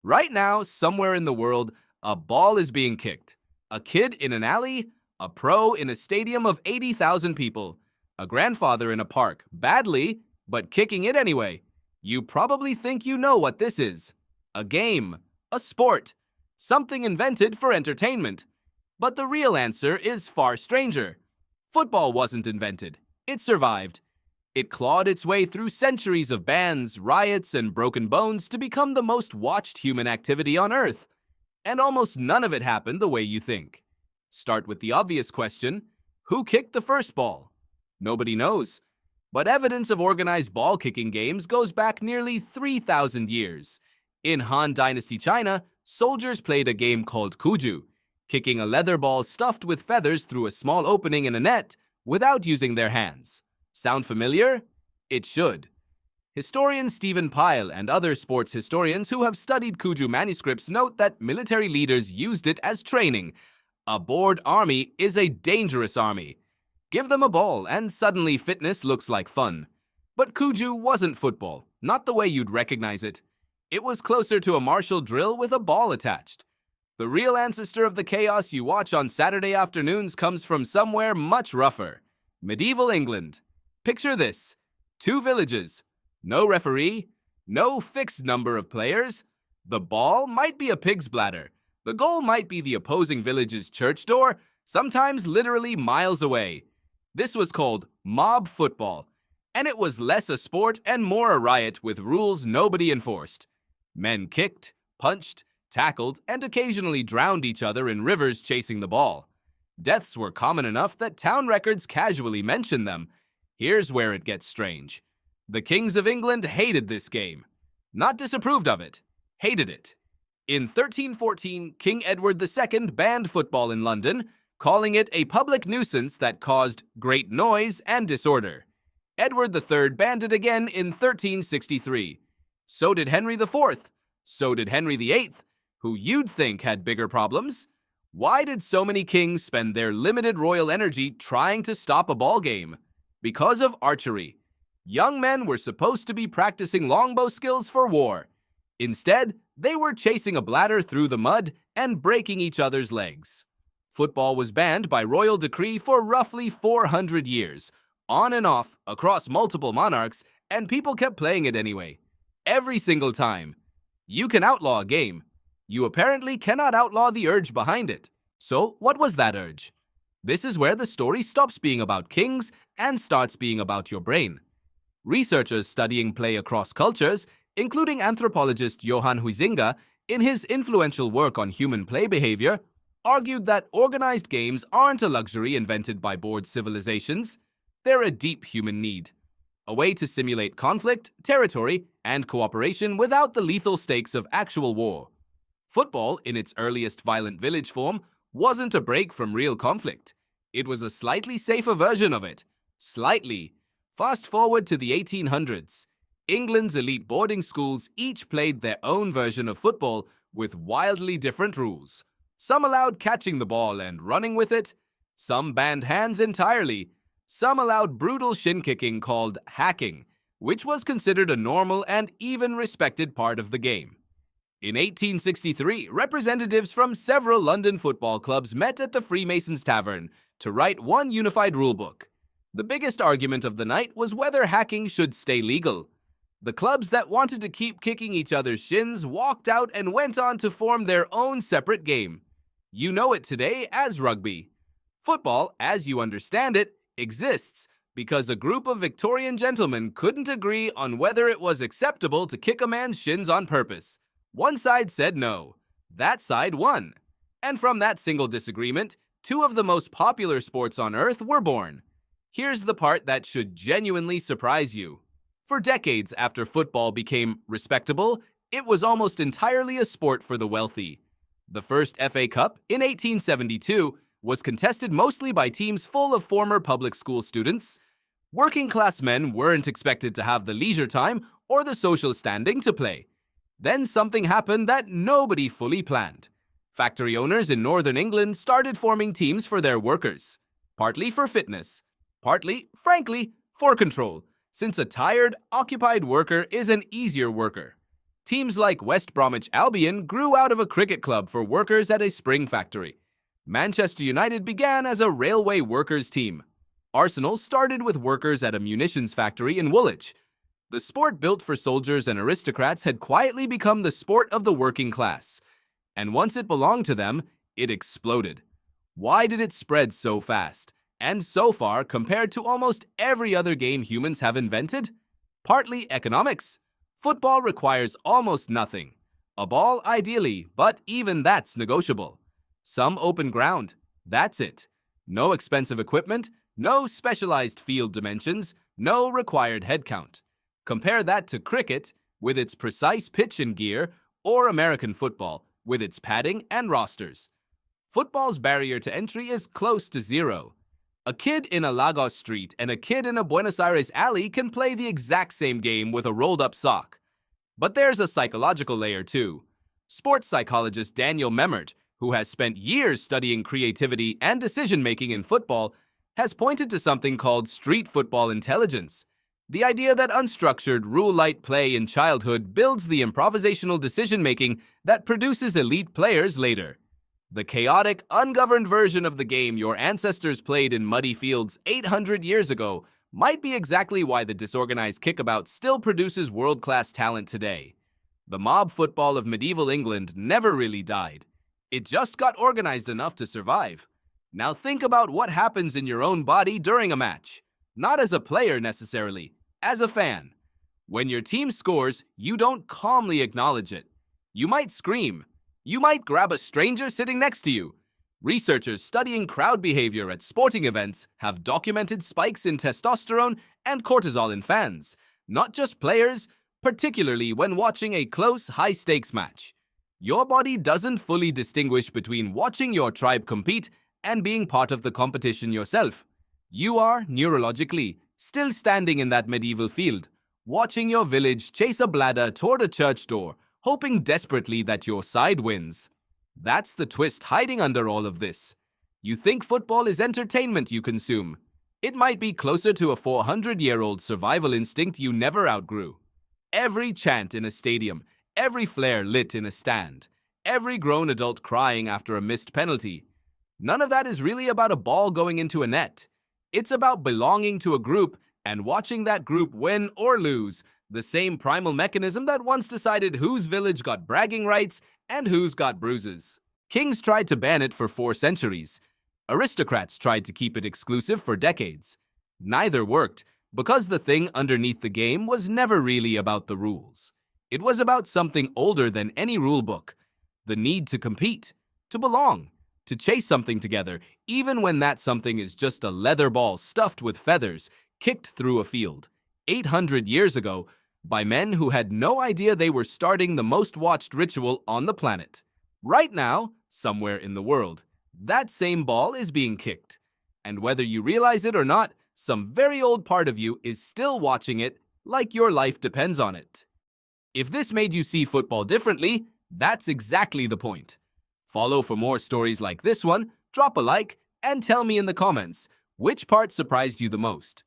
Right now, somewhere in the world, a ball is being kicked. A kid in an alley, a pro in a stadium of 80,000 people, a grandfather in a park, badly, but kicking it anyway. You probably think you know what this is. A game, a sport, something invented for entertainment. But the real answer is far stranger. Football wasn't invented. It survived. It clawed its way through centuries of bans, riots, and broken bones to become the most watched human activity on Earth. And almost none of it happened the way you think. Start with the obvious question: who kicked the first ball? Nobody knows. But evidence of organized ball kicking games goes back nearly 3,000 years. In Han Dynasty China, soldiers played a game called kuju, kicking a leather ball stuffed with feathers through a small opening in a net without using their hands. Sound familiar? It should. Historian Stephen Pyle and other sports historians who have studied Kuju manuscripts note that military leaders used it as training. A bored army is a dangerous army. Give them a ball and suddenly fitness looks like fun. But Kuju wasn't football, not the way you'd recognize it. It was closer to a martial drill with a ball attached. The real ancestor of the chaos you watch on Saturday afternoons comes from somewhere much rougher. Medieval England. Picture this: 2 villages, no referee, no fixed number of players. The ball might be a pig's bladder. The goal might be the opposing village's church door, sometimes literally miles away. This was called mob football, and it was less a sport and more a riot with rules nobody enforced. Men kicked, punched, tackled, and occasionally drowned each other in rivers chasing the ball. Deaths were common enough that town records casually mention them. Here's where it gets strange. The kings of England hated this game. Not disapproved of it, hated it. In 1314, King Edward II banned football in London, calling it a public nuisance that caused great noise and disorder. Edward III banned it again in 1363. So did Henry IV. So did Henry VIII, who you'd think had bigger problems. Why did so many kings spend their limited royal energy trying to stop a ball game? Because of archery. Young men were supposed to be practicing longbow skills for war. Instead, they were chasing a bladder through the mud and breaking each other's legs. Football was banned by royal decree for roughly 400 years, on and off, across multiple monarchs, and people kept playing it anyway. Every single time. You can outlaw a game. You apparently cannot outlaw the urge behind it. So, what was that urge? This is where the story stops being about kings and starts being about your brain. Researchers studying play across cultures, including anthropologist Johann Huizinga, in his influential work on human play behavior, argued that organized games aren't a luxury invented by bored civilizations. They're a deep human need. A way to simulate conflict, territory, and cooperation without the lethal stakes of actual war. Football, in its earliest violent village form, wasn't a break from real conflict. It was a slightly safer version of it. Slightly. Fast forward to the 1800s. England's elite boarding schools each played their own version of football with wildly different rules. Some allowed catching the ball and running with it. Some banned hands entirely. Some allowed brutal shin-kicking called hacking, which was considered a normal and even respected part of the game. In 1863, representatives from several London football clubs met at the Freemasons' Tavern to write one unified rulebook. The biggest argument of the night was whether hacking should stay legal. The clubs that wanted to keep kicking each other's shins walked out and went on to form their own separate game. You know it today as rugby. Football, as you understand it, exists because a group of Victorian gentlemen couldn't agree on whether it was acceptable to kick a man's shins on purpose. One side said no. That side won. And from that single disagreement, 2 of the most popular sports on Earth were born. Here's the part that should genuinely surprise you. For decades after football became respectable, it was almost entirely a sport for the wealthy. The first FA Cup, in 1872, was contested mostly by teams full of former public school students. Working-class men weren't expected to have the leisure time or the social standing to play. Then something happened that nobody fully planned. Factory owners in northern England started forming teams for their workers, partly for fitness, partly, frankly, for control, since a tired, occupied worker is an easier worker. Teams like West Bromwich Albion grew out of a cricket club for workers at a spring factory. Manchester United began as a railway workers team. Arsenal started with workers at a munitions factory in Woolwich. The sport built for soldiers and aristocrats had quietly become the sport of the working class. And once it belonged to them, it exploded. Why did it spread so fast, and so far compared to almost every other game humans have invented? Partly economics. Football requires almost nothing. A ball, ideally, but even that's negotiable. Some open ground. That's it. No expensive equipment, no specialized field dimensions, no required head count. Compare that to cricket, with its precise pitch and gear, or American football, with its padding and rosters. Football's barrier to entry is close to zero. A kid in a Lagos street and a kid in a Buenos Aires alley can play the exact same game with a rolled-up sock. But there's a psychological layer too. Sports psychologist Daniel Memmert, who has spent years studying creativity and decision-making in football, has pointed to something called street football intelligence. The idea that unstructured, rule-light play in childhood builds the improvisational decision-making that produces elite players later. The chaotic, ungoverned version of the game your ancestors played in muddy fields 800 years ago might be exactly why the disorganized kickabout still produces world-class talent today. The mob football of medieval England never really died. It just got organized enough to survive. Now think about what happens in your own body during a match. Not as a player necessarily, as a fan. When your team scores, you don't calmly acknowledge it. You might scream. You might grab a stranger sitting next to you. Researchers studying crowd behavior at sporting events have documented spikes in testosterone and cortisol in fans, not just players, particularly when watching a close, high-stakes match. Your body doesn't fully distinguish between watching your tribe compete and being part of the competition yourself. You are, neurologically, still standing in that medieval field, watching your village chase a bladder toward a church door, hoping desperately that your side wins. That's the twist hiding under all of this. You think football is entertainment you consume. It might be closer to a 400-year-old survival instinct you never outgrew. Every chant in a stadium, every flare lit in a stand, every grown adult crying after a missed penalty. None of that is really about a ball going into a net. It's about belonging to a group and watching that group win or lose, the same primal mechanism that once decided whose village got bragging rights and whose got bruises. Kings tried to ban it for 4 centuries. Aristocrats tried to keep it exclusive for decades. Neither worked, because the thing underneath the game was never really about the rules. It was about something older than any rule book. The need to compete, to belong, to chase something together, even when that something is just a leather ball stuffed with feathers, kicked through a field. 800 years ago, by men who had no idea they were starting the most watched ritual on the planet. Right now, somewhere in the world, that same ball is being kicked. And whether you realize it or not, some very old part of you is still watching it like your life depends on it. If this made you see football differently, that's exactly the point. Follow for more stories like this one, drop a like, and tell me in the comments which part surprised you the most.